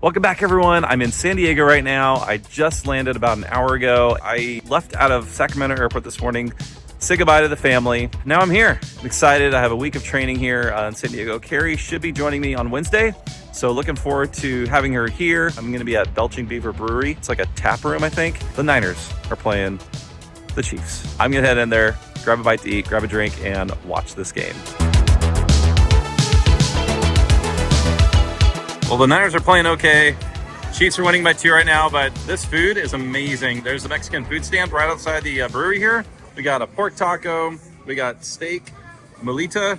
Welcome back, everyone. I'm in San Diego right now. I just landed about an hour ago. I left out of Sacramento Airport this morning, say goodbye to the family. Now I'm here. I'm excited. I have a week of training here in San Diego. Carrie should be joining me on Wednesday, so looking forward to having her here. I'm going to be at Belching Beaver Brewery. It's like a tap room, I think. The Niners are playing the Chiefs. I'm going to head in there, grab a bite to eat, grab a drink, and watch this game. Well, the Niners are playing okay. Chiefs are winning by 2 right now, but this food is amazing. There's a Mexican food stand right outside the brewery here. We got a pork taco. We got steak, molita.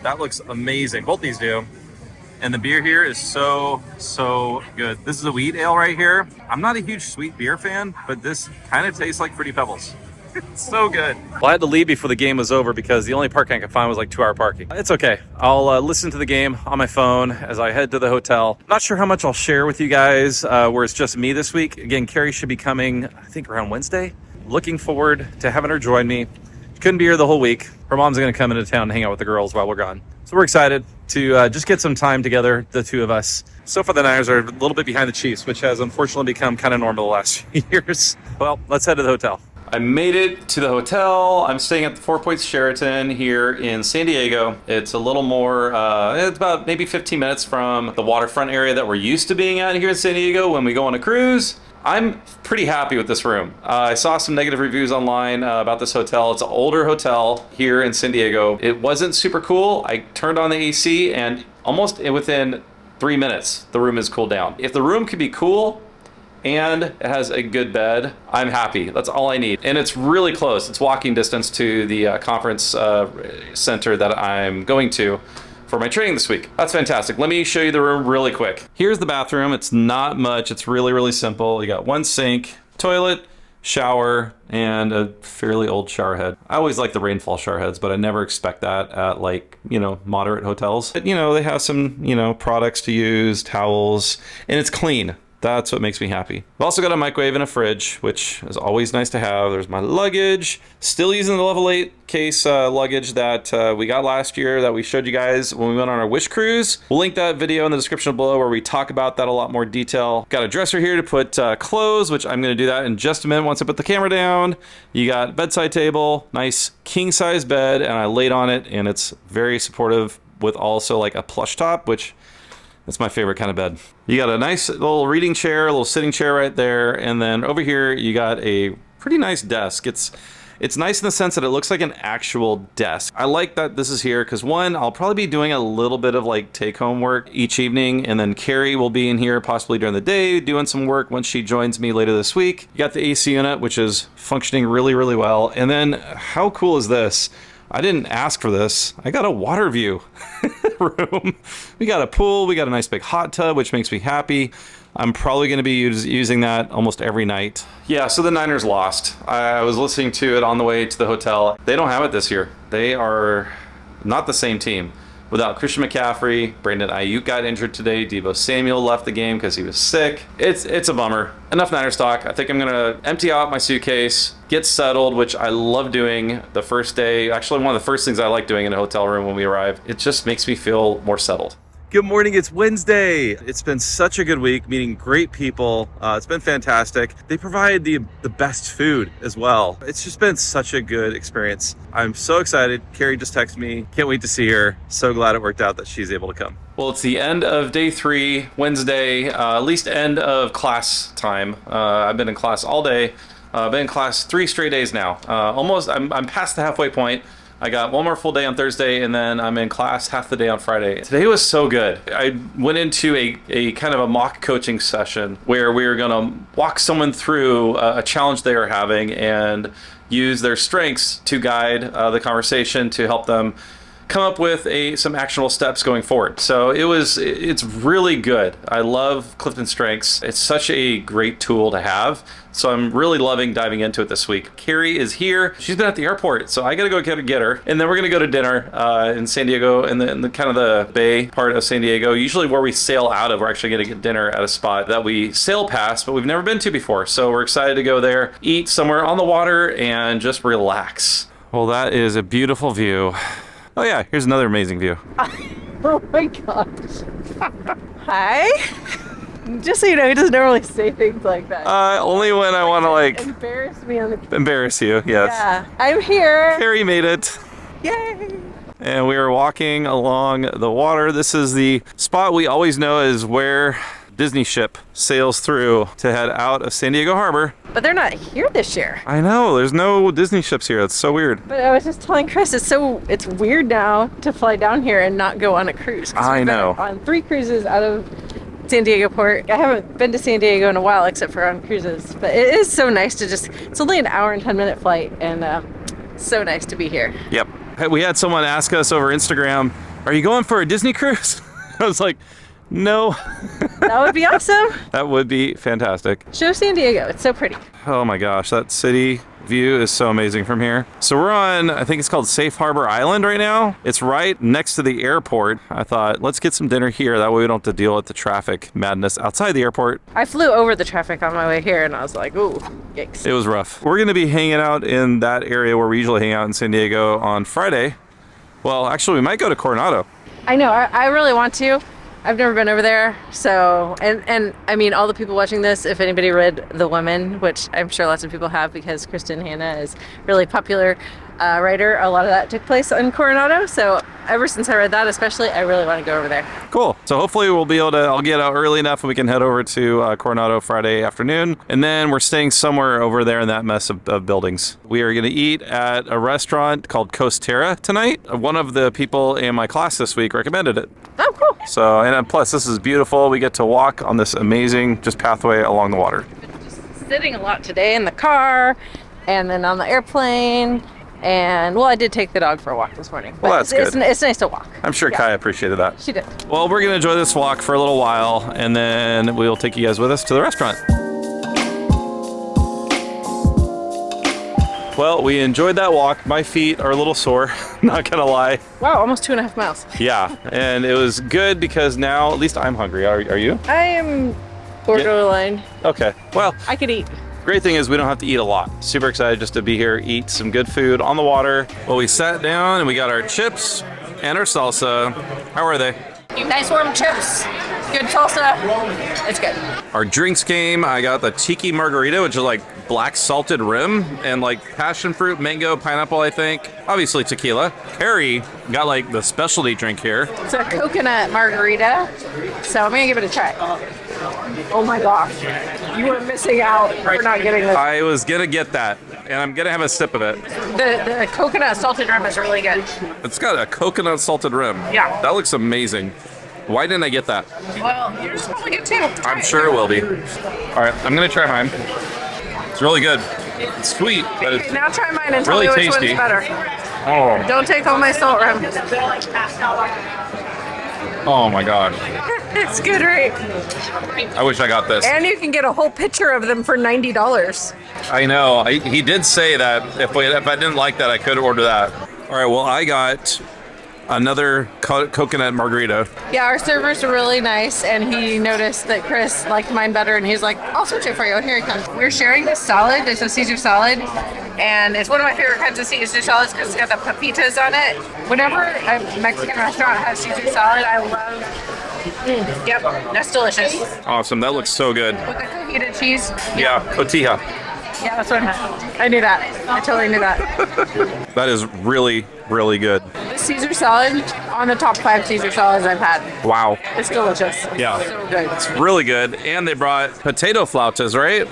That looks amazing. Both these do. And the beer here is so good. This is a wheat ale right here. I'm not a huge sweet beer fan, but this kind of tastes like Fruity Pebbles. It's so good. Well, I had to leave before the game was over because the only parking I could find was like 2-hour parking. It's okay. I'll listen to the game on my phone as I head to the hotel. Not sure how much I'll share with you guys where it's just me this week. Again, Carrie should be coming, I think, around Wednesday. Looking forward to having her join me. She couldn't be here the whole week. Her mom's going to come into town and hang out with the girls while we're gone. So we're excited to just get some time together, the two of us. So far, the Niners are a little bit behind the Chiefs, which has unfortunately become kind of normal the last few years. Well, let's head to the hotel. I made it to the hotel. I'm staying at the 4 Points Sheraton here in San Diego. It's a little more, it's about maybe 15 minutes from the waterfront area that we're used to being at here in San Diego when we go on a cruise. I'm pretty happy with this room. I saw some negative reviews online about this hotel. It's an older hotel here in San Diego. It wasn't super cool. I turned on the AC and almost within 3 minutes, the room is cooled down. If the room could be cool, and it has a good bed, I'm happy. That's all I need. And it's really close. It's walking distance to the conference center that I'm going to for my training this week. That's fantastic. Let me show you the room really quick. Here's the bathroom. It's not much. It's really simple. You got one sink, toilet, shower, and a fairly old shower head. I always like the rainfall shower heads, but I never expect that at, like, you know, moderate hotels. But, you know, they have some, you know, products to use, towels, and it's clean. That's what makes me happy. I've also got a microwave and a fridge, which is always nice to have. There's my luggage. Still using the Level8 case luggage that we got last year that we showed you guys when we went on our Wish cruise. We'll link that video in the description below where we talk about that a lot more detail. Got a dresser here to put clothes, which I'm going to do that in just a minute once I put the camera down. You got bedside table, nice king size bed, and I laid on it, and it's very supportive with also like a plush top, which that's my favorite kind of bed. You got a nice little reading chair, a little sitting chair right there. And then over here, you got a pretty nice desk. It's nice in the sense that it looks like an actual desk. I like that this is here because, one, I'll probably be doing a little bit of like take-home work each evening. And then Carrie will be in here possibly during the day doing some work once she joins me later this week. You got the AC unit, which is functioning really well. And then how cool is this? I didn't ask for this. I got a water view room. We got a pool. We got a nice big hot tub, which makes me happy. I'm probably going to be using that almost every night. Yeah, so the Niners lost. I was listening to it on the way to the hotel. They don't have it this year. They are not the same team. Without Christian McCaffrey, Brandon Ayuk got injured today. Deebo Samuel left the game because he was sick. It's a bummer. Enough Niners talk. I think I'm going to empty out my suitcase, get settled, which I love doing the first day. Actually, one of the first things I like doing in a hotel room when we arrive. It just makes me feel more settled. Good morning, it's Wednesday. It's been such a good week, meeting great people. It's been fantastic. They provide the best food as well. It's just been such a good experience. I'm so excited. Carrie just texted me. Can't wait to see her. So glad it worked out that she's able to come. Well, it's the end of day 3, Wednesday, at least end of class time. I've been in class all day. I've been in class 3 straight days now. Almost, I'm past the halfway point. I got one more full day on Thursday, and then I'm in class half the day on Friday. Today was so good. I went into a kind of a mock coaching session where we were gonna walk someone through a challenge they are having and use their strengths to guide the conversation to help them come up with some actionable steps going forward. So it's really good. I love Clifton Strengths. It's such a great tool to have. So I'm really loving diving into it this week. Carrie is here. She's been at the airport, so I gotta go get her. And then we're gonna go to dinner in San Diego, in the kind of the bay part of San Diego. Usually where we sail out of, we're actually gonna get dinner at a spot that we sail past, but we've never been to before. So we're excited to go there, eat somewhere on the water, and just relax. Well, that is a beautiful view. Oh yeah, here's another amazing view. Oh my gosh. Hi. Just so you know, he doesn't normally say things like that. Only when I want to like Embarrass me on the... embarrass you. Yes. Yeah, I'm here. Carrie made it. Yay. And we are walking along the water. This is the spot we always know is where Disney ship sails through to head out of San Diego Harbor. But they're not here this year. I know, there's no Disney ships here. It's so weird. But I was just telling Chris, it's weird now to fly down here and not go on a cruise. I know. On 3 cruises out of San Diego port. I haven't been to San Diego in a while except for on cruises. But it is so nice to just, it's only an hour and 10-minute flight, and so nice to be here. Yep. We had someone ask us over Instagram, are you going for a Disney cruise? I was like, no. That would be awesome. That would be fantastic. Show San Diego. It's so pretty. Oh my gosh, that city view is so amazing from here. So we're on, I think it's called Safe Harbor Island right now. It's right next to the airport. I thought, let's get some dinner here. That way we don't have to deal with the traffic madness outside the airport. I flew over the traffic on my way here and I was like, ooh, yikes. It was rough. We're gonna be hanging out in that area where we usually hang out in San Diego on Friday. Well, actually we might go to Coronado. I know, I really want to. I've never been over there, so, and I mean, all the people watching this, if anybody read The Woman, which I'm sure lots of people have because Kristen Hanna is really popular writer, a lot of that took place in Coronado, so ever since I read that especially, I really want to go over there. Cool. So hopefully we'll be able to, I'll get out early enough and we can head over to Coronado Friday afternoon, and then we're staying somewhere over there in that mess of buildings. We are going to eat at a restaurant called Costera tonight. One of the people in my class this week recommended it. Oh, cool. So, and plus this is beautiful. We get to walk on this amazing just pathway along the water. Just sitting a lot today in the car and then on the airplane. And, well, I did take the dog for a walk this morning. Well, that's good. It's nice to walk. I'm sure Kai appreciated that. She did. Well, we're going to enjoy this walk for a little while, and then we'll take you guys with us to the restaurant. Well, we enjoyed that walk. My feet are a little sore, not gonna lie. Wow, almost 2.5 miles. Yeah, and it was good because now at least I'm hungry. Are you? I am borderline. Yeah. Okay, well. I could eat. Great thing is we don't have to eat a lot. Super excited just to be here, eat some good food on the water. Well, we sat down and we got our chips and our salsa. How are they? Nice warm chips. Good salsa. It's good. Our drinks came. I got the tiki margarita, which is like black salted rim and like passion fruit, mango, pineapple, I think. Obviously tequila. Carrie got like the specialty drink here. It's a coconut margarita. So I'm gonna give it a try. Oh my gosh. You were missing out for not getting this. I was gonna get that, and I'm gonna have a sip of it. The coconut salted rim is really good. It's got a coconut salted rim. Yeah. That looks amazing. Why didn't I get that? Well, yours probably good too. I'm sure it will be. All right, I'm gonna try mine. It's really good. It's sweet, but it's now try mine and tell really me which tasty. one's better. Oh. Don't take all my salt rim. Oh my god. It's good, right? I wish I got this. And you can get a whole pitcher of them for $90. I know. He did say that if I didn't like that, I could order that. All right. Well, I got another coconut margarita. Yeah, our servers are really nice, and he noticed that Chris liked mine better, and he's like, I'll switch it for you. And here he comes. We're sharing this salad. It's a Caesar salad, and it's one of my favorite kinds of Caesar salads because it's got the pepitas on it. Whenever a Mexican restaurant has Caesar salad, I love. Yep, that's delicious. Awesome. That looks so good. With the cojita cheese. Yeah, cotija. Yeah, that's what I meant. I knew that. I totally knew that. That is really, really good. The Caesar salad on the top 5 Caesar salads I've had. Wow. It's delicious. Yeah. So good. It's really good. And they brought potato flautas, right?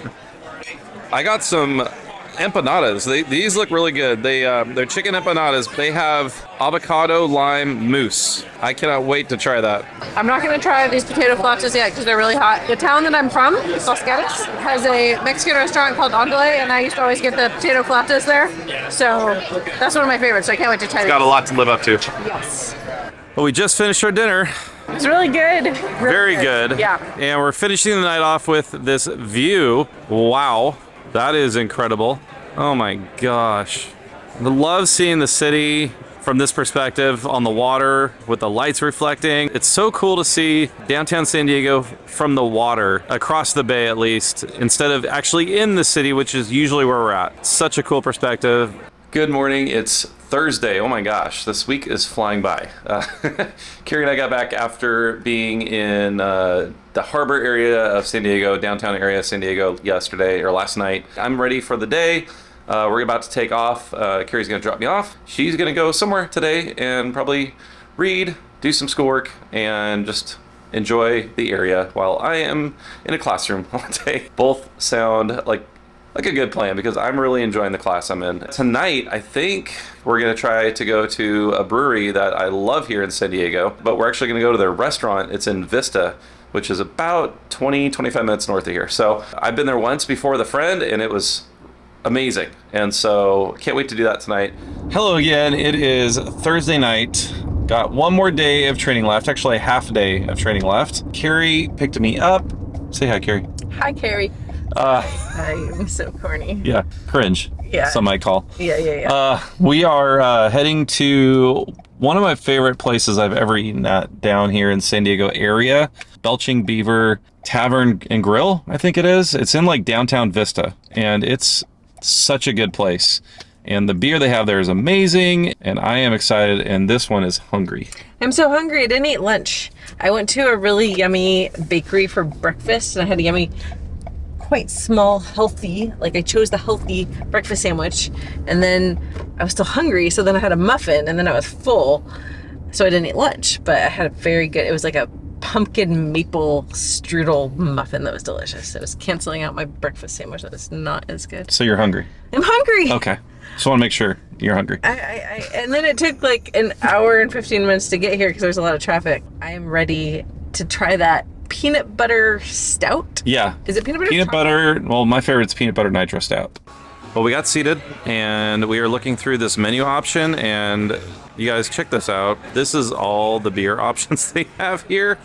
I got some empanadas. These look really good. They're chicken empanadas. They have avocado lime mousse. I cannot wait to try that. I'm not going to try these potato flautas yet because they're really hot. The town that I'm from, Los Gatos, has a Mexican restaurant called Andale, and I used to always get the potato flautas there. So that's one of my favorites. So I can't wait to try these. Got a lot to live up to. Yes. Well, we just finished our dinner. It's really good. Very good. Yeah. And we're finishing the night off with this view. Wow. That is incredible. Oh my gosh. I love seeing the city from this perspective on the water with the lights reflecting. It's so cool to see downtown San Diego from the water, across the bay at least, instead of actually in the city, which is usually where we're at. Such a cool perspective. Good morning, it's Thursday. Oh my gosh, this week is flying by. Carrie and I got back after being in the harbor area of San Diego, downtown area of San Diego yesterday or last night. I'm ready for the day. We're about to take off. Carrie's gonna drop me off. She's gonna go somewhere today and probably read, do some schoolwork, and just enjoy the area while I am in a classroom all day. Both sound like a good plan because I'm really enjoying the class I'm in. Tonight, I think we're gonna try to go to a brewery that I love here in San Diego, but we're actually gonna go to their restaurant. It's in Vista, which is about 20-25 minutes north of here. So I've been there once before with a friend and it was amazing. And so can't wait to do that tonight. Hello again, it is Thursday night. Got one more day of training left, actually a half day of training left. Carrie picked me up. Say hi, Carrie. Hi, Carrie. I'm so corny. Yeah, cringe. Yeah. Some might call. Yeah. We are heading to one of my favorite places I've ever eaten at down here in San Diego area, Belching Beaver Tavern and Grill, I think it is. It's in like downtown Vista, and it's such a good place. And the beer they have there is amazing, and I am excited, and this one is hungry. I'm so hungry. I didn't eat lunch. I went to a really yummy bakery for breakfast, and I had a yummy, quite small, healthy, like I chose the healthy breakfast sandwich, and then I was still hungry, so then I had a muffin, and then I was full, so I didn't eat lunch, but I had a very good, it was like a pumpkin maple strudel muffin that was delicious. It was canceling out my breakfast sandwich that was not as good. So you're hungry? I'm hungry! Okay. Just want to make sure you're hungry. And then it took like an hour and 15 minutes to get here because there was a lot of traffic. I am ready to try that peanut butter stout. Yeah. Is it peanut butter? Peanut butter. Well, my favorite's peanut butter nitro stout. Well, we got seated and we are looking through this menu option, and you guys check this out. This is all the beer options they have here.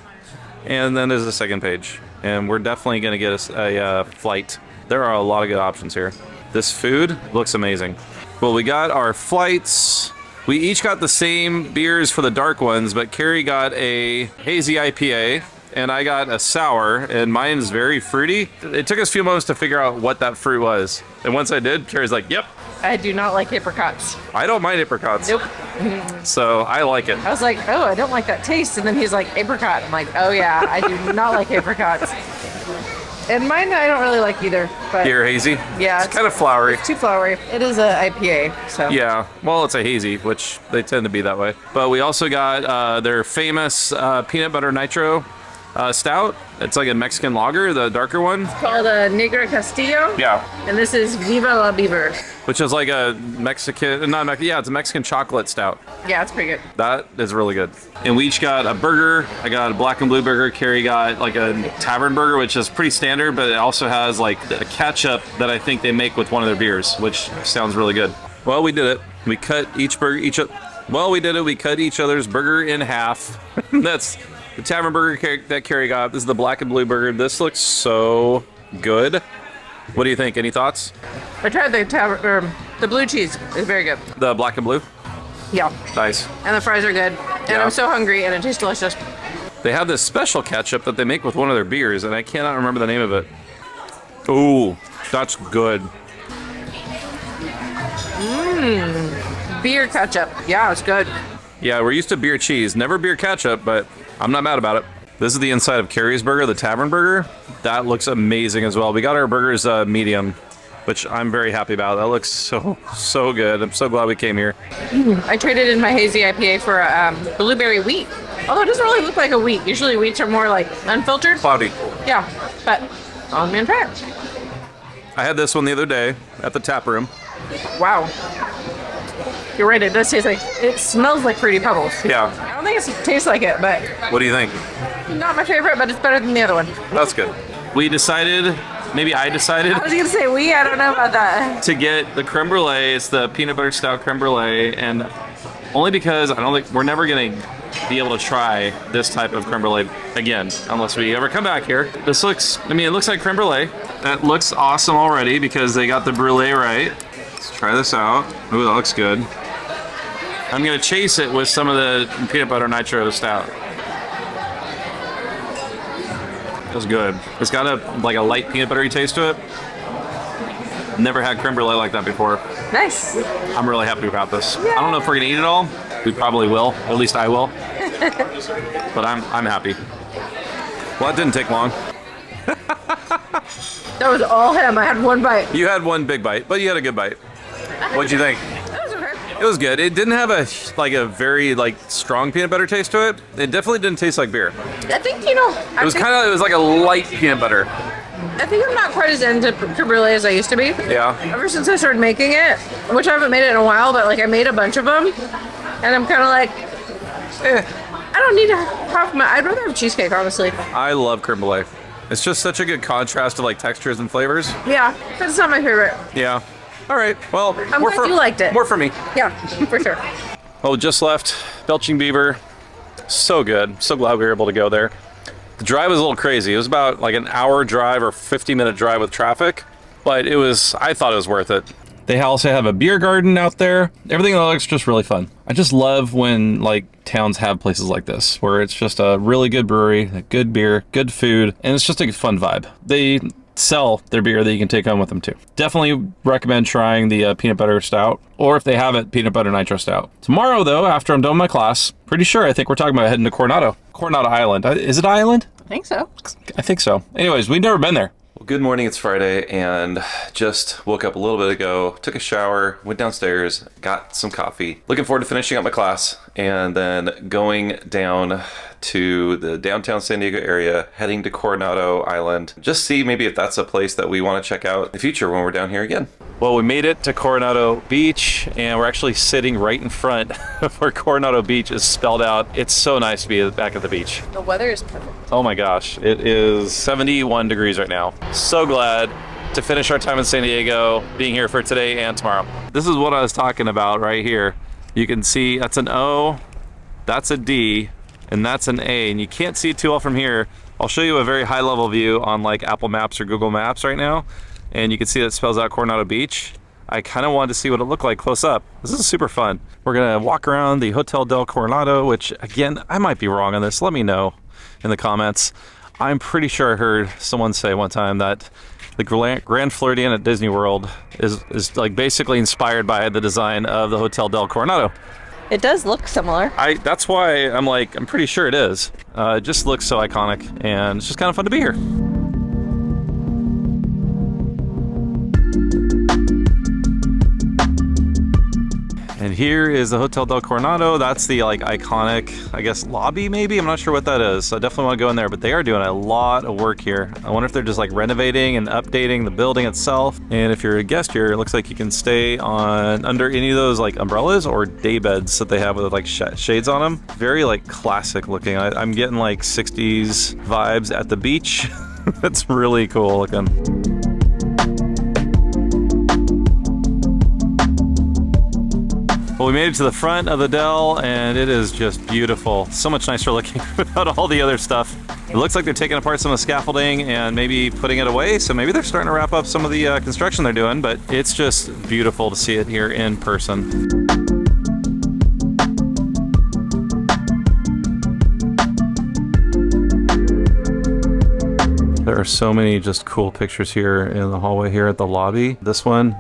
And then there's a second page, and we're definitely going to get a flight. There are a lot of good options here. This food looks amazing. Well, we got our flights. We each got the same beers for the dark ones, but Carrie got a hazy IPA and I got a sour, and mine is very fruity. It took us a few moments to figure out what that fruit was. And once I did, Carrie's like, yep. I do not like apricots. I don't mind apricots. Nope. So I like it. I was like, oh, I don't like that taste. And then he's like, apricot. I'm like, oh yeah, I do not like apricots. And mine, I don't really like either. But Beer hazy? Yeah. It's kind of flowery. Too flowery. It is a IPA, so. Yeah, well, it's a hazy, which they tend to be that way. But we also got their famous peanut butter nitro stout. It's like a Mexican lager, the darker one. It's called Negra Castillo. Yeah. And this is Viva la Beaver. Which is like a Mexican, yeah, it's a Mexican chocolate stout. Yeah, it's pretty good. That is really good. And we each got a burger. I got a black and blue burger. Carrie got like a tavern burger, which is pretty standard, but it also has like a ketchup that I think they make with one of their beers, which sounds really good. Well, we did it. We cut each burger, we cut each other's burger in half. That's the tavern burger that Carrie got. This is the black and blue burger. This looks so good. What do you think? Any thoughts? I tried the blue cheese. It's very good. The black and blue? Yeah. Nice. And the fries are good. And Yeah. I'm so hungry, and it tastes delicious. They have this special ketchup that they make with one of their beers, and I cannot remember the name of it. Ooh, that's good. Beer ketchup. Yeah, it's good. Yeah, we're used to beer cheese, never beer ketchup, but I'm not mad about it. This is the inside of Carrie's burger, the tavern burger. That looks amazing as well. We got our burgers medium, which I'm very happy about. That looks so good. I'm so glad we came here. I traded in my hazy IPA for a blueberry wheat. Although it doesn't really look like a wheat. Usually wheats are more like unfiltered. Cloudy. Yeah, but I'm in fact. I had this one the other day at the tap room. Wow. You're right, it does taste like, it smells like Fruity Pebbles. Yeah. I don't think it tastes like it, but What do you think? not my favorite, but it's better than the other one. That's good. We decided, maybe I decided, I was gonna say I don't know about that. to get the creme brulee. It's the peanut butter stout creme brulee, and only because I don't think we're never gonna be able to try this type of creme brulee again unless we ever come back here. This looks, I mean, it looks like creme brulee. That looks awesome already because they got the brulee right. Let's try this out. Ooh, that looks good. I'm gonna chase it with some of the peanut butter nitro stout. That's good. It's got a light peanut buttery taste to it. Never had creme brulee like that before. Nice. I'm really happy about this. I don't know if we're gonna eat it all. We probably will. At least I will. But I'm happy. Well, that didn't take long. That was all him. I had one bite. You had one big bite, but you had a good bite. What'd you think? That was okay. It was good. It didn't have a very strong peanut butter taste to it. It definitely didn't taste like beer. I think, you know, It was like a light peanut butter. I think I'm not quite as into creme brulee as I used to be. Yeah. Ever since I started making it, which I haven't made it in a while, but like I made a bunch of them, and I'm kind of like, I don't need to have I'd rather have cheesecake, honestly. I love creme brulee. It's just such a good contrast to like textures and flavors. Yeah, but it's not my favorite. Yeah. All right. Well, I'm glad you liked it. More for me. Yeah, for sure. Oh, just left Belching Beaver. So good. So glad we were able to go there. The drive was a little crazy. It was about like an hour drive or 50-minute drive with traffic, but I thought it was worth it. They also have a beer garden out there. Everything looks just really fun. I just love when like towns have places like this where it's just a really good brewery, a good beer, good food, and it's just a fun vibe. They sell their beer that you can take home with them too. Definitely recommend trying the peanut butter stout, or if they have it, peanut butter nitro stout. Tomorrow though, after I'm done with my class, I think we're talking about heading to Coronado Island. Is it Island? I think so. I think so. Anyways, we've never been there. Well, good morning. It's Friday and just woke up a little bit ago, took a shower, went downstairs, got some coffee. Looking forward to finishing up my class and then going down to the downtown San Diego area, heading to Coronado Island. Just see maybe if that's a place that we want to check out in the future when we're down here again. Well, we made it to Coronado Beach and we're actually sitting right in front of where Coronado Beach is spelled out. It's so nice to be back at the beach. The weather is perfect. Oh my gosh, it is 71 degrees right now. So glad to finish our time in San Diego, being here for today and tomorrow. This is what I was talking about right here. You can see that's an O, that's a D, and that's an A, and you can't see it too well from here. I'll show you a very high level view on like Apple Maps or Google Maps right now, and you can see that it spells out Coronado Beach. I kind of wanted to see what it looked like close up. This is super fun. We're gonna walk around the Hotel Del Coronado, which again, I might be wrong on this. Let me know in the comments. I'm pretty sure I heard someone say one time that the Grand Floridian at Disney World is like basically inspired by the design of the Hotel Del Coronado. It does look similar. That's why I'm pretty sure it is. It just looks so iconic and it's just kind of fun to be here. And here is the Hotel Del Coronado. That's the like iconic, I guess, lobby maybe? I'm not sure what that is. So I definitely want to go in there, but they are doing a lot of work here. I wonder if they're just like renovating and updating the building itself. And if you're a guest here, it looks like you can stay under any of those like umbrellas or day beds that they have with like shades on them. Very like classic looking. I'm getting like 60s vibes at the beach. That's really cool looking. Well, we made it to the front of the Del and it is just beautiful. So much nicer looking without all the other stuff. It looks like they're taking apart some of the scaffolding and maybe putting it away. So maybe they're starting to wrap up some of the construction they're doing, but it's just beautiful to see it here in person. There are so many just cool pictures here in the hallway here at the lobby. This one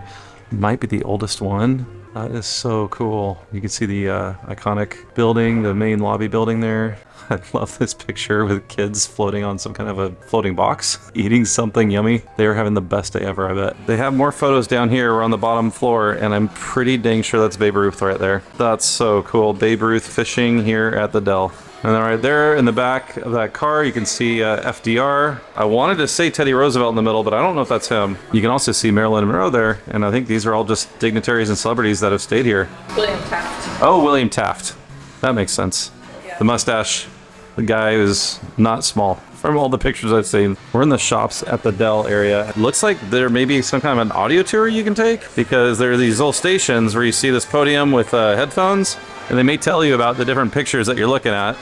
might be the oldest one. That is so cool. You can see the iconic building, the main lobby building there. I love this picture with kids floating on some kind of a floating box, eating something yummy. They were having the best day ever, I bet. They have more photos down here. We're on the bottom floor, and I'm pretty dang sure that's Babe Ruth right there. That's so cool. Babe Ruth fishing here at the Del. And then right there in the back of that car, you can see FDR. I wanted to say Teddy Roosevelt in the middle, but I don't know if that's him. You can also see Marilyn Monroe there, and I think these are all just dignitaries and celebrities that have stayed here. William Taft. Oh, William Taft. That makes sense. Yeah. The mustache. The guy is not small. From all the pictures I've seen. We're in the shops at the Del area. It looks like there may be some kind of an audio tour you can take, because there are these little stations where you see this podium with headphones, and they may tell you about the different pictures that you're looking at.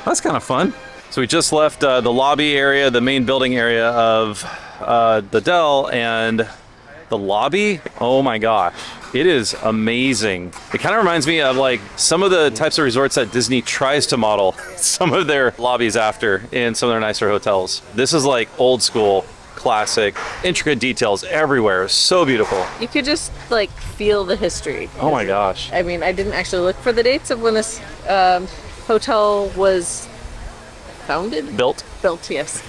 That's kind of fun. So we just left the lobby area, the main building area of the Del, and the lobby, oh my gosh, it is amazing. It kind of reminds me of like some of the types of resorts that Disney tries to model some of their lobbies after in some of their nicer hotels. This is like old school, classic, intricate details everywhere. So beautiful. You could just like feel the history. Oh my gosh. I mean, I didn't actually look for the dates of when this hotel was founded? Built. Built, yes.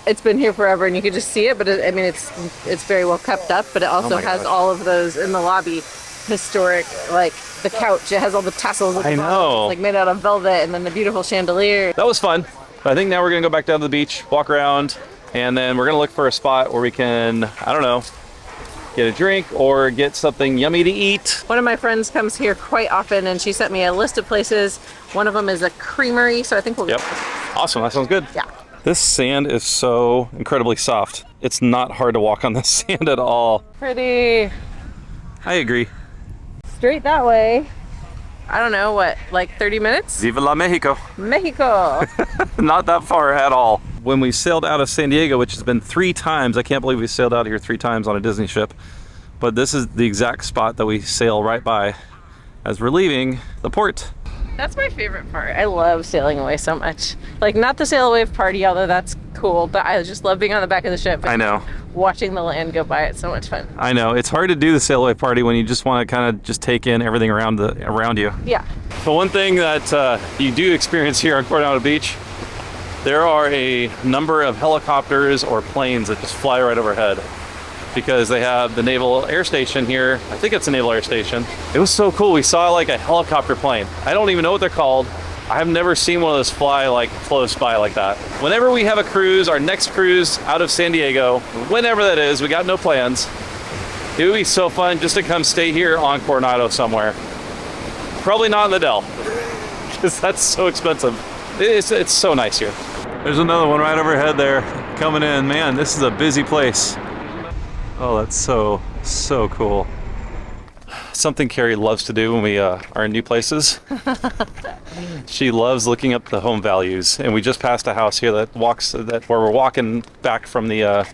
It's been here forever, and you can just see it. But I mean, it's very well kept up. But it also has all of those in the lobby, historic, like the couch. It has all the tassels. At the bottom. It's like made out of velvet, and then the beautiful chandelier. That was fun. I think now we're gonna go back down to the beach, walk around, and then we're gonna look for a spot where we can, I don't know, get a drink or get something yummy to eat. One of my friends comes here quite often, and she sent me a list of places. One of them is a creamery, so I think we'll. Yep. Awesome. That sounds good. Yeah. This sand is so incredibly soft. It's not hard to walk on this sand at all. Pretty. I agree. Straight that way. I don't know, what, like 30 minutes? Viva la Mexico. Mexico. Not that far at all. When we sailed out of San Diego, which has been 3 times, I can't believe we sailed out here 3 times on a Disney ship, but this is the exact spot that we sail right by as we're leaving the port. That's my favorite part. I love sailing away so much. Like, not the sail away party, although that's cool, but I just love being on the back of the ship. I know. Watching the land go by, it's so much fun. I know. It's hard to do the sail away party when you just want to kind of just take in everything around you. Yeah. But one thing that you do experience here on Coronado Beach, there are a number of helicopters or planes that just fly right overhead because they have the Naval Air Station here. I think it's a Naval Air Station. It was so cool. We saw like a helicopter plane. I don't even know what they're called. I have never seen one of those fly like close by like that. Whenever we have a cruise, our next cruise out of San Diego, whenever that is, we got no plans. It would be so fun just to come stay here on Coronado somewhere. Probably not in the Del, because that's so expensive. It's so nice here. There's another one right overhead there coming in. Man, this is a busy place. Oh, that's so cool. Something Carrie loves to do when we are in new places. She loves looking up the home values, and we just passed a house here where we're walking back from the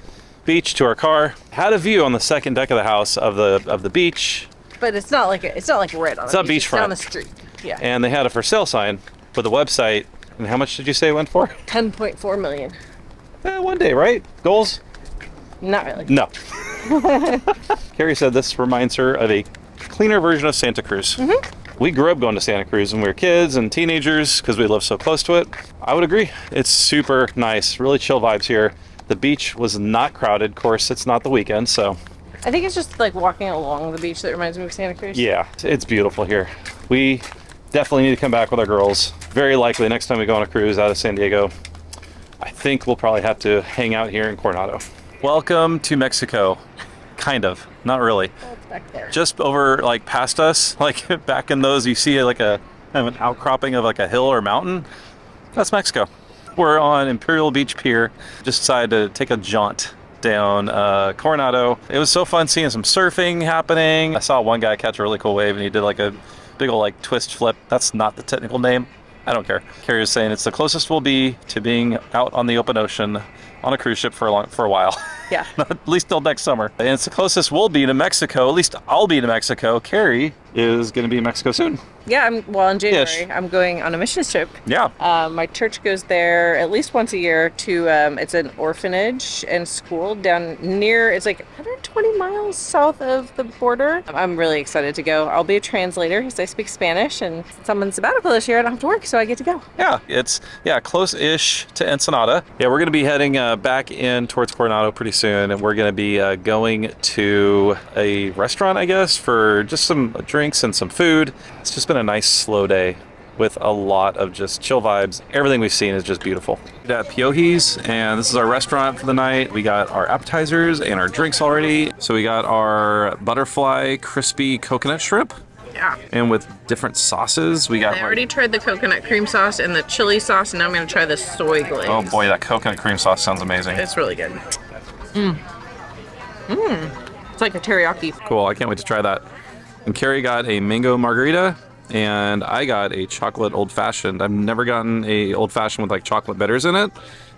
beach to our car. Had a view on the second deck of the house of the beach. But it's not like right on it's the not beach. beachfront. It's down the street. Yeah. And they had a for sale sign for the website. And how much did you say it went for? 10.4 million. One day, right? Goals? Not really. No. Carrie said this reminds her of a cleaner version of Santa Cruz. Mm-hmm. We grew up going to Santa Cruz when we were kids and teenagers because we lived so close to it. I would agree. It's super nice, really chill vibes here. The beach was not crowded. Of course, it's not the weekend, so. I think it's just like walking along the beach that reminds me of Santa Cruz. Yeah, it's beautiful here. We definitely need to come back with our girls. Very likely next time we go on a cruise out of San Diego, I think we'll probably have to hang out here in Coronado. Welcome to Mexico. Kind of, not really. Oh, it's back there. Just over, like past us, like back in those, you see like a kind of an outcropping of like a hill or mountain. That's Mexico. We're on Imperial Beach Pier. Just decided to take a jaunt down Coronado. It was so fun seeing some surfing happening. I saw one guy catch a really cool wave and he did like a big old like twist flip. That's not the technical name. I don't care. Carrie was saying it's the closest we'll be to being out on the open ocean on a cruise ship for a while. Yeah. At least till next summer. And it's the closest we'll be to Mexico. At least I'll be to Mexico. Carrie is going to be in Mexico soon. Yeah, in January. Ish. I'm going on a missions trip. Yeah. My church goes there at least once a year to, it's an orphanage and school down near, it's like 120 miles south of the border. I'm really excited to go. I'll be a translator because I speak Spanish, and since I'm on sabbatical this year, I don't have to work, so I get to go. Yeah, it's close-ish to Ensenada. Yeah, we're going to be heading back in towards Coronado pretty soon, and we're going to be going to a restaurant, I guess, for just some drinks and some food. It's just been a nice slow day with a lot of just chill vibes. Everything we've seen is just beautiful. We're at Pioji's, and this is our restaurant for the night. We got our appetizers and our drinks already. So we got our butterfly crispy coconut shrimp. Yeah. And with different sauces, we got. I already tried the coconut cream sauce and the chili sauce, and now I'm going to try the soy glaze. Oh boy, that coconut cream sauce sounds amazing. It's really good. It's like a teriyaki. Cool, I can't wait to try that. And Carrie got a mango margarita, and I got a chocolate old fashioned. I've never gotten a old fashioned with like chocolate bitters in it,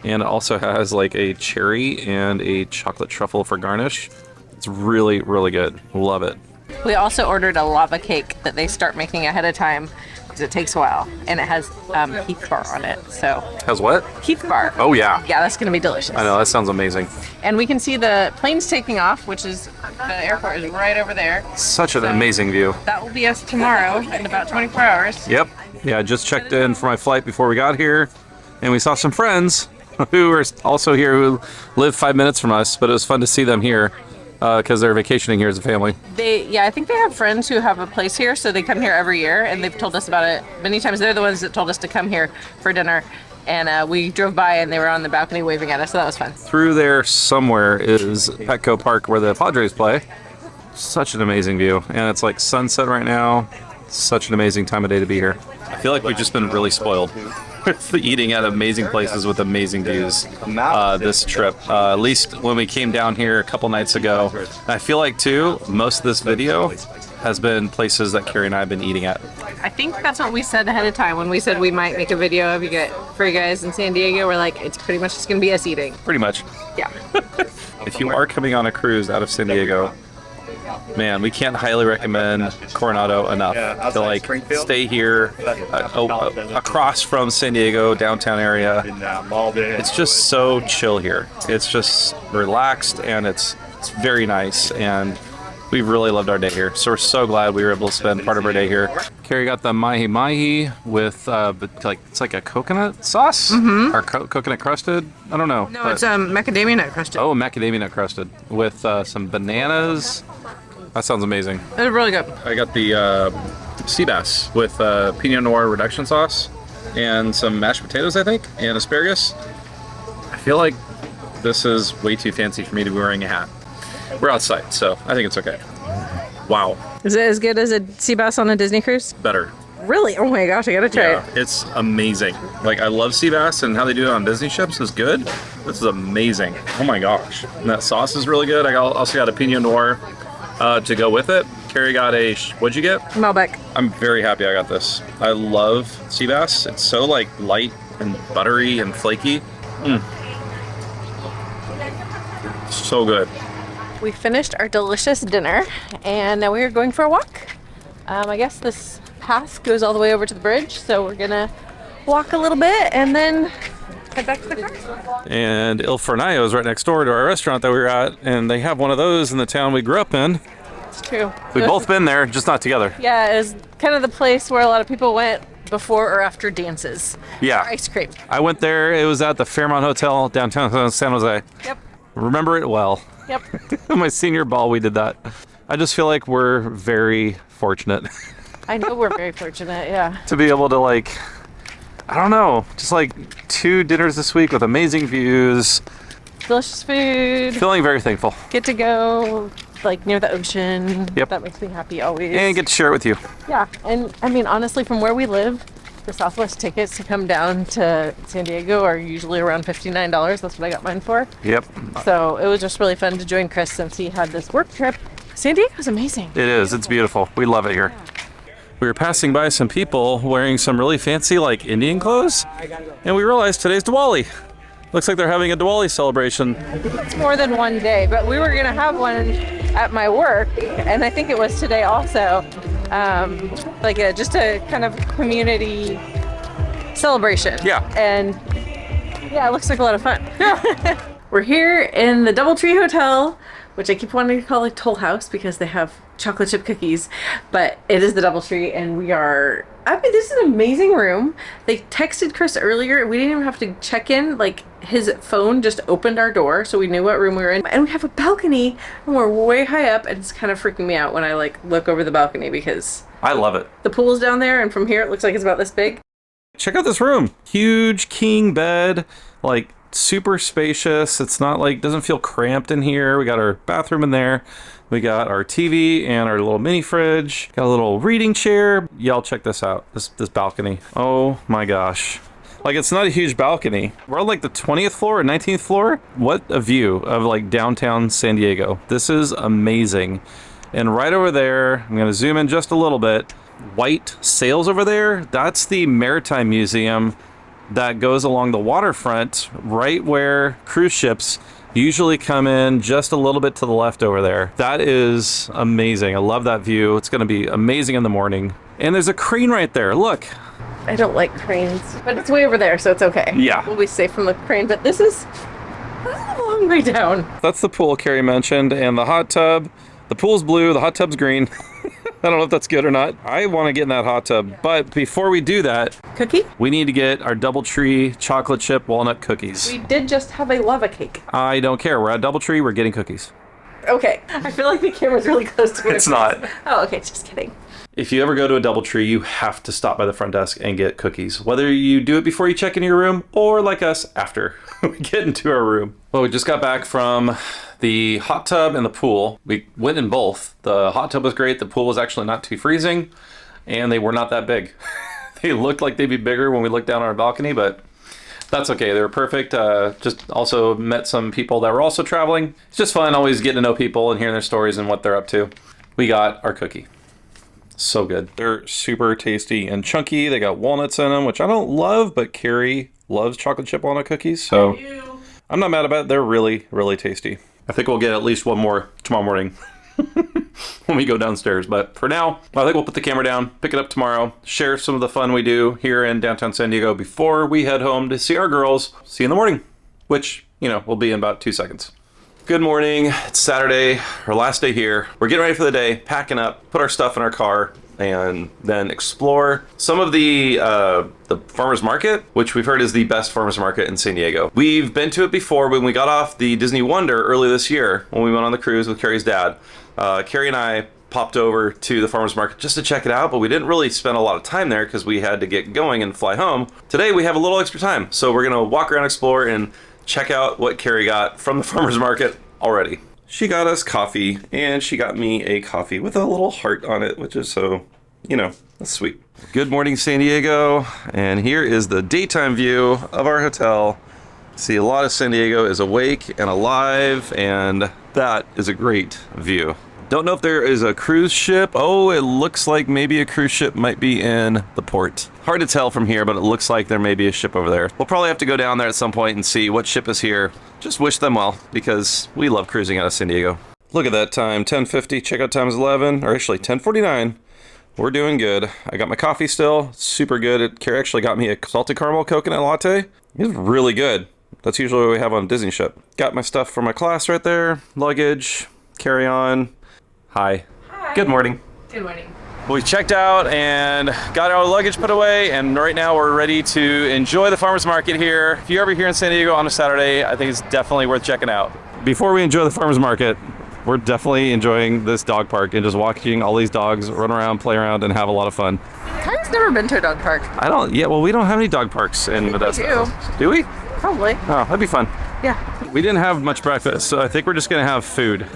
and it also has like a cherry and a chocolate truffle for garnish. It's really, really good. Love it. We also ordered a lava cake that they start making ahead of time because it takes a while, and it has Heath bar on it. So Has what? Heath bar. Oh yeah. Yeah, that's going to be delicious. I know, that sounds amazing. And we can see the planes taking off, which is the airport is right over there. Such an amazing view. That will be us tomorrow in about 24 hours. Yep. Yeah, I just checked in for my flight before we got here, and we saw some friends who are also here who live 5 minutes from us, but it was fun to see them here because they're vacationing here as a family. I think they have friends who have a place here, so they come here every year, and they've told us about it many times. They're the ones that told us to come here for dinner, and we drove by, and they were on the balcony waving at us, so that was fun. Through there somewhere is Petco Park where the Padres play. Such an amazing view, and it's like sunset right now. Such an amazing time of day to be here. I feel like we've just been really spoiled with eating at amazing places with amazing views this trip. At least when we came down here a couple nights ago. I feel like too, most of this video has been places that Carrie and I have been eating at. I think that's what we said ahead of time when we said we might make a video for you guys in San Diego. We're like, it's pretty much just gonna be us eating. Pretty much. Yeah. If you are coming on a cruise out of San Diego, man, we can't highly recommend Coronado enough to like stay here across from San Diego downtown area. It's just so chill here. It's just relaxed, and it's very nice, and we've really loved our day here. So we're so glad we were able to spend part of our day here. Carrie got the mahi mahi with it's like a coconut sauce or coconut crusted. I don't know. No, it's macadamia nut crusted. Oh, macadamia nut crusted with some bananas. That sounds amazing. It's really good. I got the sea bass with Pinot Noir reduction sauce and some mashed potatoes, I think, and asparagus. I feel like this is way too fancy for me to be wearing a hat. We're outside, so I think it's okay. Wow. Is it as good as a sea bass on a Disney cruise? Better. Really? Oh my gosh, I gotta try it. It's amazing. Like, I love sea bass, and how they do it on Disney ships is good. This is amazing. Oh my gosh. And that sauce is really good. I also got a Pinot Noir to go with it. Carrie got what'd you get? Malbec. I'm very happy I got this. I love sea bass. It's so like light and buttery and flaky. So good. We finished our delicious dinner, and now we are going for a walk. I guess this path goes all the way over to the bridge, so we're gonna walk a little bit and then head back to the car. And Il Fornaio is right next door to our restaurant that we were at, and they have one of those in the town we grew up in. It's true. We've both been there, just not together. Yeah, it was kind of the place where a lot of people went before or after dances. Yeah. For ice cream. I went there. It was at the Fairmont Hotel downtown San Jose. Yep. Remember it well. Yep. My senior ball, we did that. I just feel like we're very fortunate. I know we're very fortunate, yeah. To be able to like, I don't know, just like 2 dinners this week with amazing views. Delicious food. Feeling very thankful. Get to go like near the ocean. Yep. That makes me happy always. And get to share it with you. Yeah, and I mean, honestly, from where we live, the Southwest tickets to come down to San Diego are usually around $59. That's what I got mine for. Yep. So it was just really fun to join Chris since he had this work trip. San Diego's amazing. It is. It's beautiful. We love it here. We were passing by some people wearing some really fancy like Indian clothes, and we realized today's Diwali. Looks like they're having a Diwali celebration. It's more than one day, but we were gonna have one at my work, and I think it was today also. Just a kind of community celebration. Yeah. And yeah, it looks like a lot of fun. Yeah. We're here in the DoubleTree Hotel, which I keep wanting to call it Toll House because they have chocolate chip cookies, but it is the DoubleTree, and this is an amazing room. They texted Chris earlier. We didn't even have to check in. Like, his phone just opened our door, so we knew what room we were in. And we have a balcony, and we're way high up, and it's kind of freaking me out when I like look over the balcony because I love it. the pool's down there, and from here it looks like it's about this big. Check out this room. Huge king bed, like super spacious. It's not like, doesn't feel cramped in here. We got our bathroom in there. We got our TV and our little mini fridge. Got a little reading chair. Y'all check this out, this balcony. Oh my gosh. Like, it's not a huge balcony. We're on like the 20th floor or 19th floor. What a view of like downtown San Diego. This is amazing. And right over there, I'm gonna zoom in just a little bit. White sails over there. That's the Maritime Museum that goes along the waterfront, right where cruise ships usually come in, just a little bit to the left over there. That is amazing. I love that view. It's gonna be amazing in the morning. And there's a crane right there, look. I don't like cranes, but it's way over there, so it's okay. Yeah. We'll be safe from the crane, but this is a long way down. That's the pool Carrie mentioned, and the hot tub. The pool's blue, the hot tub's green. I don't know if that's good or not. I want to get in that hot tub, but before we do that, Cookie? we need to get our DoubleTree chocolate chip walnut cookies. We did just have a lava cake. I don't care. We're at DoubleTree. We're getting cookies. Okay. I feel like the camera's really close to it. It's not. Oh, okay. Just kidding. If you ever go to a DoubleTree, you have to stop by the front desk and get cookies. Whether you do it before you check into your room or like us after we get into our room. Well, we just got back from the hot tub and the pool. We went in both. The hot tub was great. The pool was actually not too freezing and they were not that big. They looked like they'd be bigger when we looked down on our balcony, but that's okay. They were perfect. Just also met some people that were also traveling. It's just fun always getting to know people and hearing their stories and what they're up to. We got our cookie. So good. They're super tasty and chunky. They got walnuts in them, which I don't love, but Carrie loves chocolate chip walnut cookies. So I'm not mad about it. They're really, really tasty. I think we'll get at least one more tomorrow morning when we go downstairs. But for now, I think we'll put the camera down, pick it up tomorrow, share some of the fun we do here in downtown San Diego before we head home to see our girls. See you in the morning, which, you know, will be in about 2 seconds. Good morning. It's Saturday, our last day here. We're getting ready for the day, packing up, put our stuff in our car, and then explore some of the farmers market, which we've heard is the best farmers market in San Diego. We've been to it before when we got off the Disney Wonder early this year when we went on the cruise with Carrie's dad. Carrie and I popped over to the farmers market just to check it out, but we didn't really spend a lot of time there because we had to get going and fly home. Today we have a little extra time, so we're gonna walk around, explore, and check out what Carrie got from the farmers market already. She got us coffee, and she got me a coffee with a little heart on it, which is so, you know, that's sweet. Good morning, San Diego, and here is the daytime view of our hotel. See, a lot of San Diego is awake and alive, and that is a great view. Don't know if there is a cruise ship. Oh, it looks like maybe a cruise ship might be in the port. Hard to tell from here, but it looks like there may be a ship over there. We'll probably have to go down there at some point and see what ship is here. Just wish them well, because we love cruising out of San Diego. Look at that time, 10:50, checkout time is 11, or actually 10:49. We're doing good. I got my coffee still, super good. Carrie actually got me a salted caramel coconut latte. It's really good. That's usually what we have on a Disney ship. Got my stuff for my class right there, luggage, carry-on. Hi. Hi. Good morning. Good morning. We checked out and got our luggage put away, and right now we're ready to enjoy the farmers market here. If you're ever here in San Diego on a Saturday, I think it's definitely worth checking out. Before we enjoy the farmers market, we're definitely enjoying this dog park and just watching all these dogs run around, play around, and have a lot of fun. Kyrie's never been to a dog park. Well, we don't have any dog parks in Modesto. Do we? Probably. Oh, that'd be fun. Yeah. We didn't have much breakfast, so I think we're just gonna have food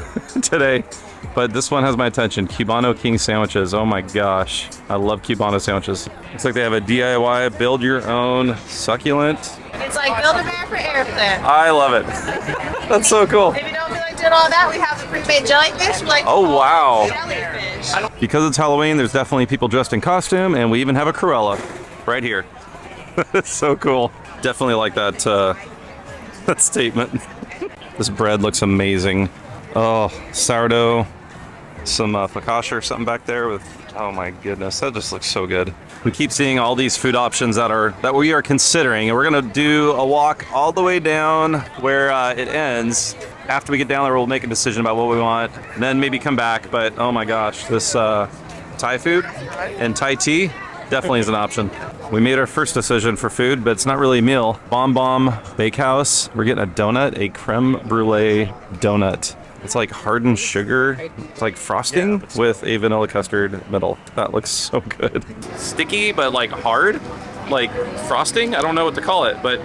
today. But this one has my attention. Cubano King sandwiches. Oh my gosh. I love Cubano sandwiches. Looks like they have a DIY build your own succulent. It's like Build-A-Bear for airplane. I love it. That's so cool. If you don't feel like doing all that, we have the pre-made jellyfish. Like Oh wow. jellyfish. Because it's Halloween, there's definitely people dressed in costume, and we even have a Cruella right here. It's so cool. Definitely like that that statement. This bread looks amazing. Oh, sourdough. Some focaccia or something back there with, oh my goodness, that just looks so good. We keep seeing all these food options that we are considering, and we're gonna do a walk all the way down where it ends. After we get down there, we'll make a decision about what we want, and then maybe come back. But oh my gosh, this Thai food and Thai tea definitely is an option. We made our first decision for food, but it's not really a meal. Bomb Bomb Bakehouse. We're getting a donut, a creme brulee donut. It's like hardened sugar. It's like frosting with a vanilla custard middle. That looks so good. Sticky, but like hard. Like frosting? I don't know what to call it, but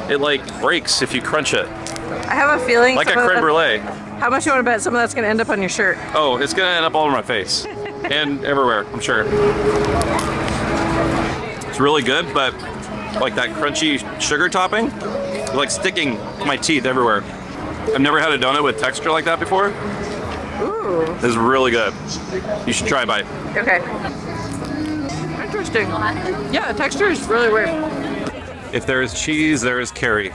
it like breaks if you crunch it. I have a feeling. Like a creme brulee. How much you want to bet some of that's going to end up on your shirt? Oh, it's going to end up all over my face. And everywhere, I'm sure. It's really good, but like that crunchy sugar topping, like sticking to my teeth everywhere. I've never had a donut with texture like that before. Ooh. This is really good. You should try a bite. Okay. Interesting. Yeah, the texture is really weird. If there is cheese, there is Carrie.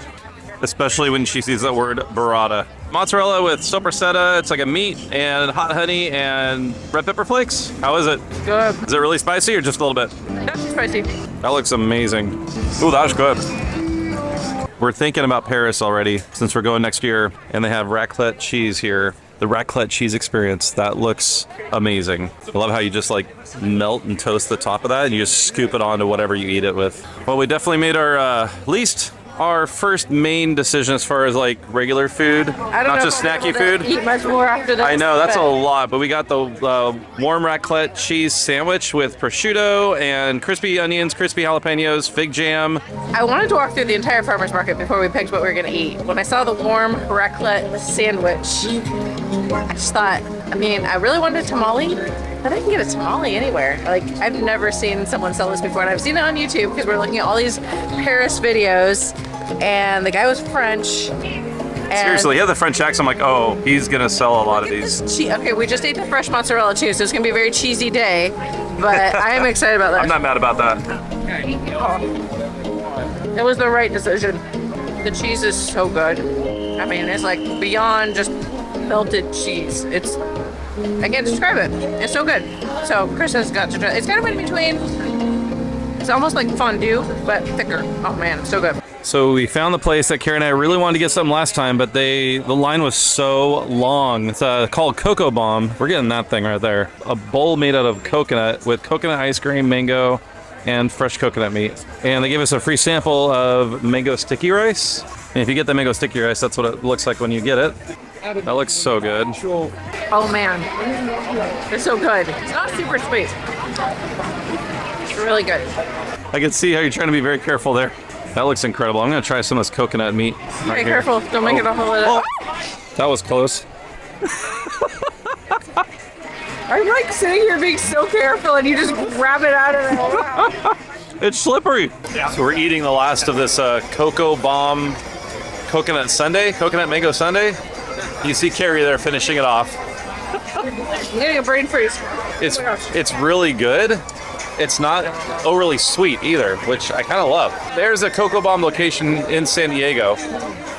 Especially when she sees that word burrata. Mozzarella with sopressata. It's like a meat and hot honey and red pepper flakes. How is it? Good. Is it really spicy or just a little bit? That's spicy. That looks amazing. Ooh, that's good. We're thinking about Paris already since we're going next year, and they have raclette cheese here. the raclette cheese experience. That looks amazing. I love how you just like melt and toast the top of that and you just scoop it onto whatever you eat it with. Well, we definitely made our first main decision as far as like regular food, not just snacky food. Eat much more after this. I know that's a lot, but we got the warm raclette cheese sandwich with prosciutto and crispy onions, crispy jalapenos, fig jam. I wanted to walk through the entire farmer's market before we picked what we were going to eat. When I saw the warm raclette sandwich, I just thought, I mean, I really wanted a tamale. I didn't get a tamale anywhere. Like, I've never seen someone sell this before, and I've seen it on YouTube because we're looking at all these Paris videos, and the guy was French. Seriously, he had the French accent. I'm like, oh, he's gonna sell a lot of these. Okay, we just ate the fresh mozzarella too, so it's gonna be a very cheesy day, but I am excited about that. I'm not mad about that. It was the right decision. The cheese is so good. I mean, it's like beyond just melted cheese. I can't describe it. It's so good. So Chris has got to try. It's kind of in between. It's almost like fondue, but thicker. Oh man, it's so good. So we found the place that Carrie and I really wanted to get something last time, but the line was so long. It's called Cocoa Bomb. We're getting that thing right there. A bowl made out of coconut with coconut ice cream, mango, and fresh coconut meat. And they gave us a free sample of mango sticky rice. And if you get the mango sticky rice, that's what it looks like when you get it. That looks so good. Oh man, it's so good. It's not super sweet. It's really good. I can see how you're trying to be very careful there. That looks incredible. I'm gonna try some of this coconut meat. Be careful, don't make it a whole lot. That was close. I'm like sitting here being so careful and you just grab it out of there. It's slippery. Yeah. So we're eating the last of this Cocoa Bomb coconut sundae, coconut mango sundae. You see Carrie there finishing it off. I'm getting a brain freeze. It's really good. It's not overly sweet either, which I kind of love. There's a Cocoa Bomb location in San Diego,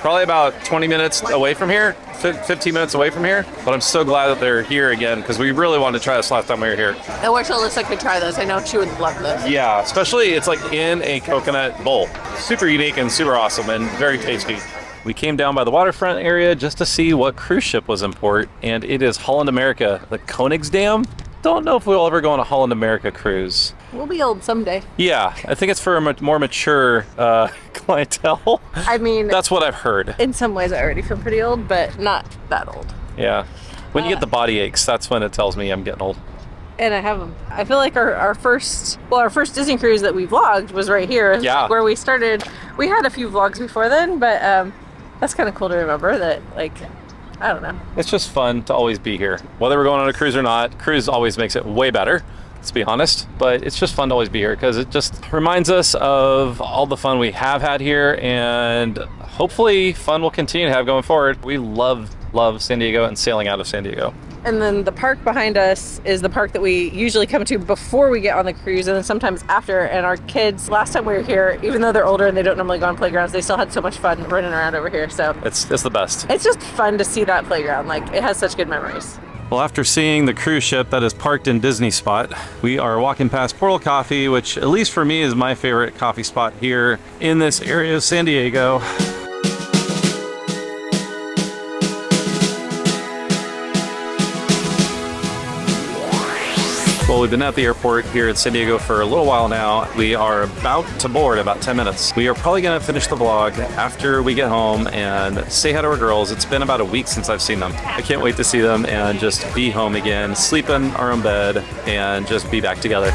probably about 20 minutes away from here, 15 minutes away from here. But I'm so glad that they're here again because we really wanted to try this last time we were here. I wish Alyssa could try this. I know she would love this. Yeah, especially it's like in a coconut bowl. Super unique and super awesome and very tasty. We came down by the waterfront area just to see what cruise ship was in port, and it is Holland America, the Koningsdam. Don't know if we'll ever go on a Holland America cruise. We'll be old someday. Yeah, I think it's for a more mature clientele. I mean, that's what I've heard. In some ways, I already feel pretty old, but not that old. Yeah. When you get the body aches, that's when it tells me I'm getting old. And I have them. I feel like our first Disney cruise that we vlogged was right here. Yeah. Where we started. We had a few vlogs before then, but that's kind of cool to remember that, like, I don't know. It's just fun to always be here. Whether we're going on a cruise or not, cruise always makes it way better, let's be honest. But it's just fun to always be here because it just reminds us of all the fun we have had here, and hopefully fun will continue to have going forward. We love San Diego and sailing out of San Diego. And then the park behind us is the park that we usually come to before we get on the cruise, and then sometimes after. And our kids, last time we were here, even though they're older and they don't normally go on playgrounds, they still had so much fun running around over here. So it's the best. It's just fun to see that playground. Like, it has such good memories. Well, after seeing the cruise ship that is parked in Disney Spot, we are walking past Portal Coffee, which at least for me is my favorite coffee spot here in this area of San Diego. Well, we've been at the airport here at San Diego for a little while now. We are about to board in about 10 minutes. We are probably going to finish the vlog after we get home and say hi to our girls. It's been about a week since I've seen them. I can't wait to see them and just be home again, sleep in our own bed, and just be back together.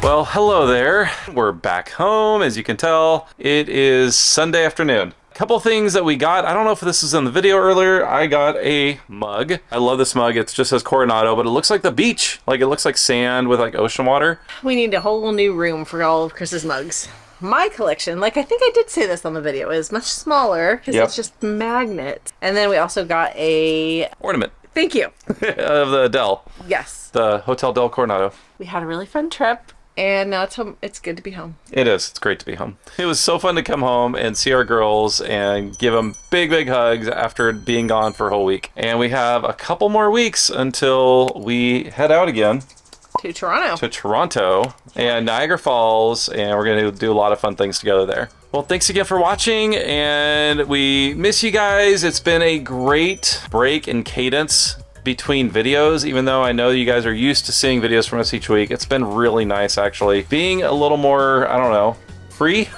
Well, hello there. We're back home, as you can tell. It is Sunday afternoon. A couple things that we got. I don't know if this was in the video earlier. I got a mug. I love this mug. It just says Coronado, but it looks like the beach. Like, it looks like sand with like ocean water. We need a whole new room for all of Chris's mugs. My collection, like I think I did say this on the video, is much smaller because it's just magnet. And then we also got a ornament. Thank you. Of the Del. Yes. The Hotel Del Coronado. We had a really fun trip. And now it's home. It's good to be home. It is. It's great to be home. It was so fun to come home and see our girls and give them big, big hugs after being gone for a whole week. And we have a couple more weeks until we head out again. To Toronto. To Toronto and Niagara Falls, and we're going to do a lot of fun things together there. Well, thanks again for watching, and we miss you guys. It's been a great break in cadence between videos, even though I know you guys are used to seeing videos from us each week. It's been really nice, actually. Being a little more, I don't know, free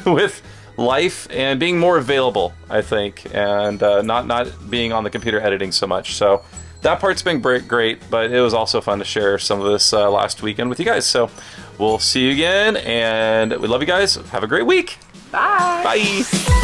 with life and being more available, I think, and not being on the computer editing so much. So that part's been great, but it was also fun to share some of this last weekend with you guys. So we'll see you again, and we love you guys. Have a great week. Bye. Bye.